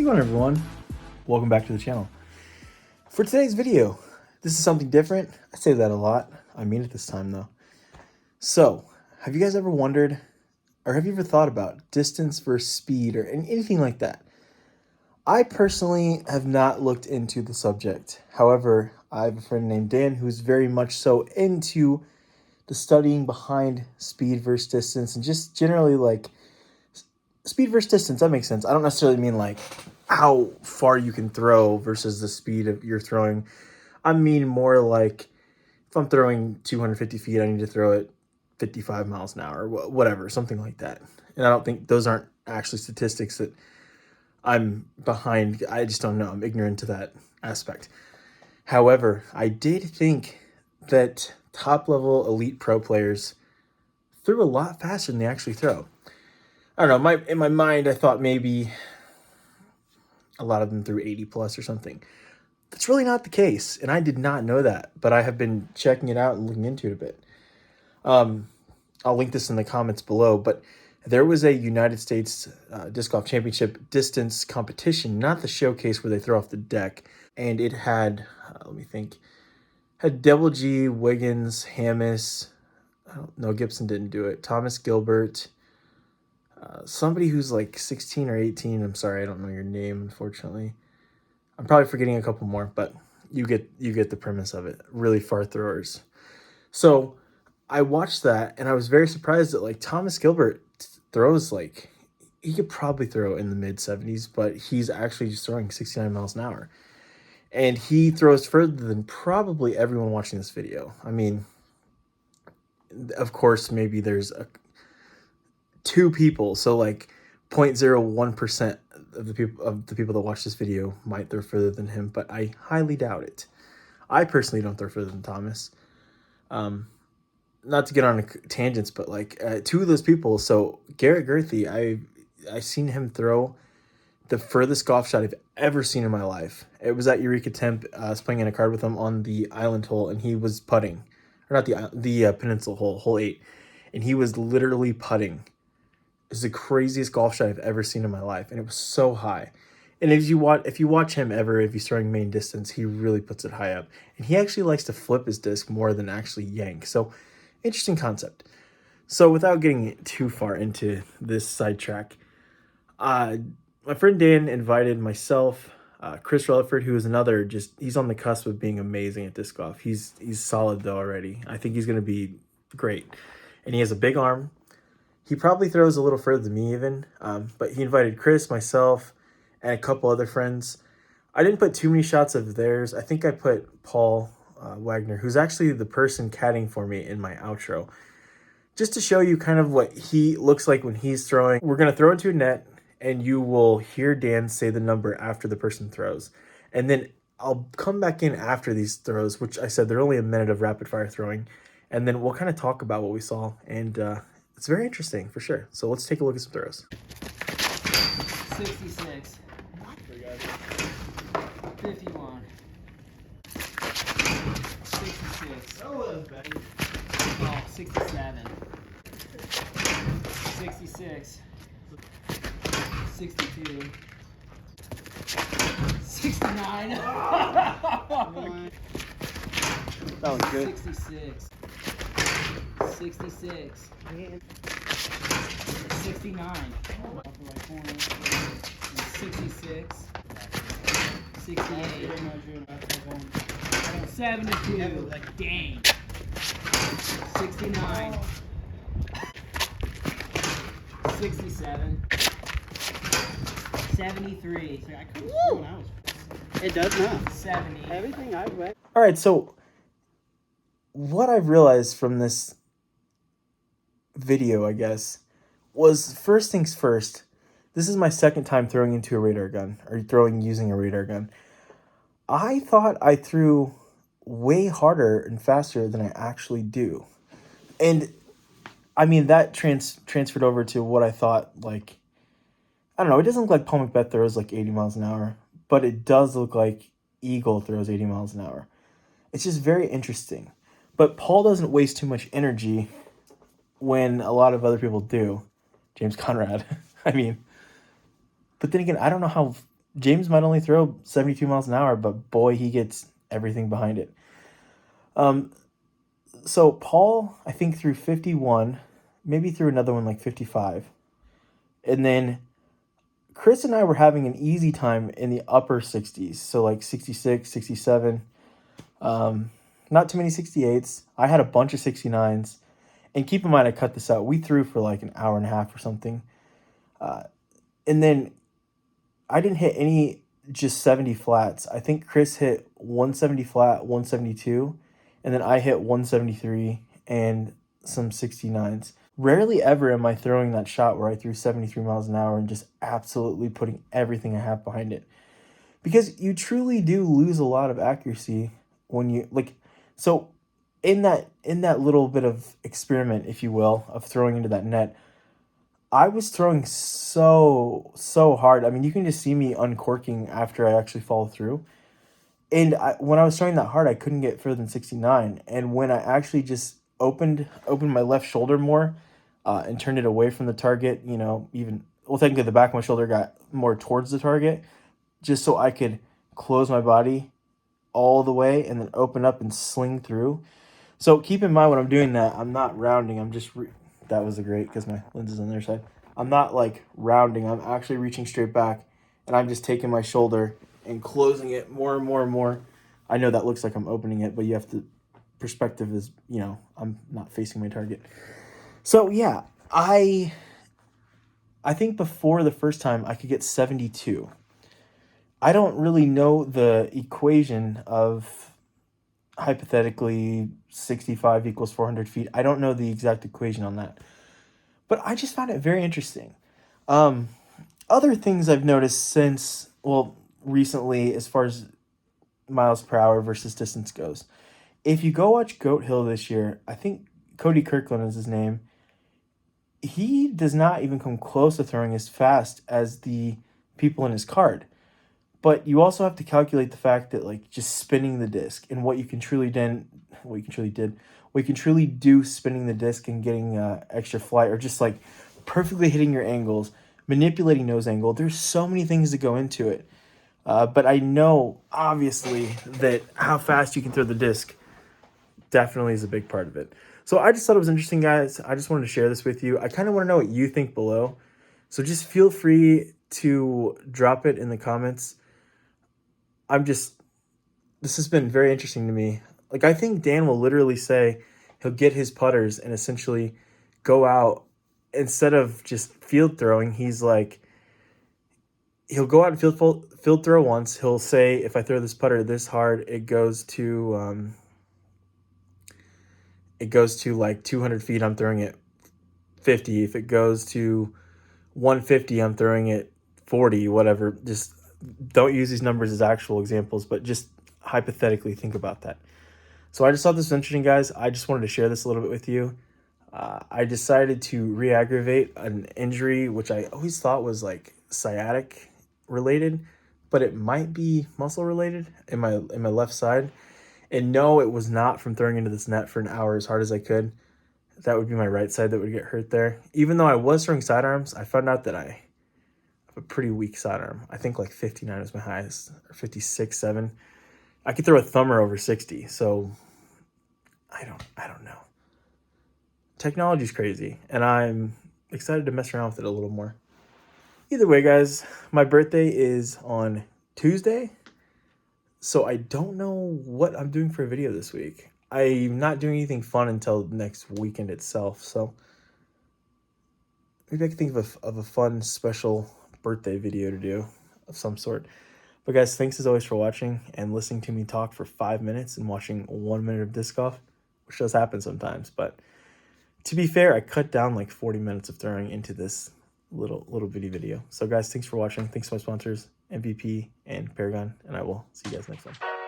going, everyone? Welcome back to the channel. For today's video, this is something different. I say that a lot. I mean it this time, though. So, have you guys ever wondered, or have you ever thought about distance versus speed or anything like that? I personally have not looked into the subject. However, I have a friend named Dan who's very much so into the studying behind speed versus distance and just generally like speed versus distance. That makes sense. I don't necessarily mean like how far you can throw versus the speed of your throwing. I mean more like if I'm throwing 250 feet, I need to throw it 55 miles an hour, whatever, something like that. And I don't think those aren't actually statistics that I'm behind. I just don't know. I'm ignorant to that aspect. However, I did think that top level elite pro players threw a lot faster than they actually throw. I don't know. In my mind, I thought maybe a lot of them threw 80 plus or something. That's really not the case, and I did not know that, but I have been checking it out and looking into it a bit. I'll link this in the comments below, but there was a United States Disc Golf Championship distance competition, not the showcase where they throw off the deck, and it had, let me think, had Double G, Wiggins, Hammis, no, Gibson didn't do it, Thomas Gilbert, somebody who's like 16 or 18. I'm sorry, I don't know your name, unfortunately. I'm probably forgetting a couple more, but you get the premise of it. Really far throwers. So I watched that and I was very surprised that like Thomas Gilbert throws like, he could probably throw in the mid 70s, but he's actually just throwing 69 miles an hour. And he throws further than probably everyone watching this video. I mean, of course, maybe there's two people, so like 0.01% of the people that watch this video might throw further than him, but I highly doubt it. I personally don't throw further than Thomas. Not to get on tangents, but like two of those people. So Garrett Gurthie, I seen him throw the furthest golf shot I've ever seen in my life. It was at Eureka Temp. I was playing in a card with him on the island hole, and he was putting, or not the peninsula hole, hole 8, and he was literally putting. It's the craziest golf shot I've ever seen in my life, and it was so high. And if you watch him ever, if he's throwing main distance, he really puts it high up. And he actually likes to flip his disc more than actually yank. So, interesting concept. So, without getting too far into this sidetrack, my friend Dan invited myself, Chris Rutherford, who is another he's on the cusp of being amazing at disc golf. He's solid though already. I think he's going to be great, and he has a big arm. He probably throws a little further than me even, but he invited Chris, myself, and a couple other friends. I didn't put too many shots of theirs. I think I put Paul Wagner, who's actually the person caddying for me in my outro, just to show you kind of what he looks like when he's throwing. We're going to throw into a net, and you will hear Dan say the number after the person throws. And then I'll come back in after these throws, which I said they're only a minute of rapid fire throwing, and then we'll kind of talk about what we saw, and it's very interesting, for sure. So let's take a look at some throws. 66. 51. 66. Oh, 67. 66. 62. 69. That was good. 66. 66. 69. 66. 68. 72. Dang. 69. 67. 73. It does not. 70. Everything I've read. All right, so what I've realized from this video, I guess, was first things first. This is my second time throwing into a radar gun, or using a radar gun. I thought I threw way harder and faster than I actually do. And I mean, that transferred over to what I thought, like, I don't know, it doesn't look like Paul McBeth throws like 80 miles an hour, but it does look like Eagle throws 80 miles an hour. It's just very interesting. But Paul doesn't waste too much energy when a lot of other people do. James Conrad. I mean, but then again, I don't know how James might only throw 72 miles an hour, but boy, he gets everything behind it. So Paul, I think, threw 51, maybe threw another one like 55. And then Chris and I were having an easy time in the upper 60s. So like 66, 67. Not too many 68s. I had a bunch of 69s. And keep in mind, I cut this out. We threw for like an hour and a half or something. And then I didn't hit any just 70 flats. I think Chris hit 170 flat, 172. And then I hit 173 and some 69s. Rarely ever am I throwing that shot where I threw 73 miles an hour and just absolutely putting everything I have behind it. Because you truly do lose a lot of accuracy when you like. So in that little bit of experiment, if you will, of throwing into that net, I was throwing so hard. I mean, you can just see me uncorking after I actually follow through. And when I was throwing that hard, I couldn't get further than 69. And when I actually just opened my left shoulder more and turned it away from the target, technically the back of my shoulder got more towards the target, just so I could close my body all the way and then open up and sling through. So keep in mind when I'm doing that, I'm not rounding. I'm just that was great because my lens is on their side. I'm not like rounding. I'm actually reaching straight back, and I'm just taking my shoulder and closing it more and more and more. I know that looks like I'm opening it, but you have to, perspective is, I'm not facing my target. So yeah, I think before the first time I could get 72. I don't really know the equation of hypothetically 65 equals 400 feet. I don't know the exact equation on that, but I just found it very interesting. Other things I've noticed recently, as far as miles per hour versus distance goes, if you go watch Goat Hill this year, I think Cody Kirkland is his name. He does not even come close to throwing as fast as the people in his card. But you also have to calculate the fact that like just spinning the disc and what you can truly do spinning the disc and getting extra flight, or just like perfectly hitting your angles, manipulating nose angle. There's so many things that go into it. But I know obviously that how fast you can throw the disc definitely is a big part of it. So I just thought it was interesting, guys. I just wanted to share this with you. I kind of want to know what you think below. So just feel free to drop it in the comments. This has been very interesting to me. Like, I think Dan will literally say he'll get his putters and essentially go out, instead of just field throwing, he's like, he'll go out and field throw once. He'll say, if I throw this putter this hard, it goes to like 200 feet, I'm throwing it 50. If it goes to 150, I'm throwing it 40, whatever. Just don't use these numbers as actual examples, but just hypothetically think about that. So I just thought this was interesting, guys. I just wanted to share this a little bit with you. I decided to re-aggravate an injury, which I always thought was like sciatic related, but it might be muscle related in my left side. And no, it was not from throwing into this net for an hour as hard as I could. That would be my right side that would get hurt there. Even though I was throwing sidearms, I found out that I have a pretty weak sidearm. I think like 59 was my highest, or 56, 7. I could throw a thumber over 60, so I don't know. Technology's crazy, and I'm excited to mess around with it a little more. Either way, guys, my birthday is on Tuesday, so I don't know what I'm doing for a video this week. I'm not doing anything fun until next weekend itself, so maybe I can think of a fun, special birthday video to do of some sort. But guys, thanks as always for watching and listening to me talk for 5 minutes and watching 1 minute of disc golf, which does happen sometimes. But to be fair, I cut down like 40 minutes of throwing into this little bitty video. So guys, thanks for watching. Thanks to my sponsors, MVP and Paragon, and I will see you guys next time.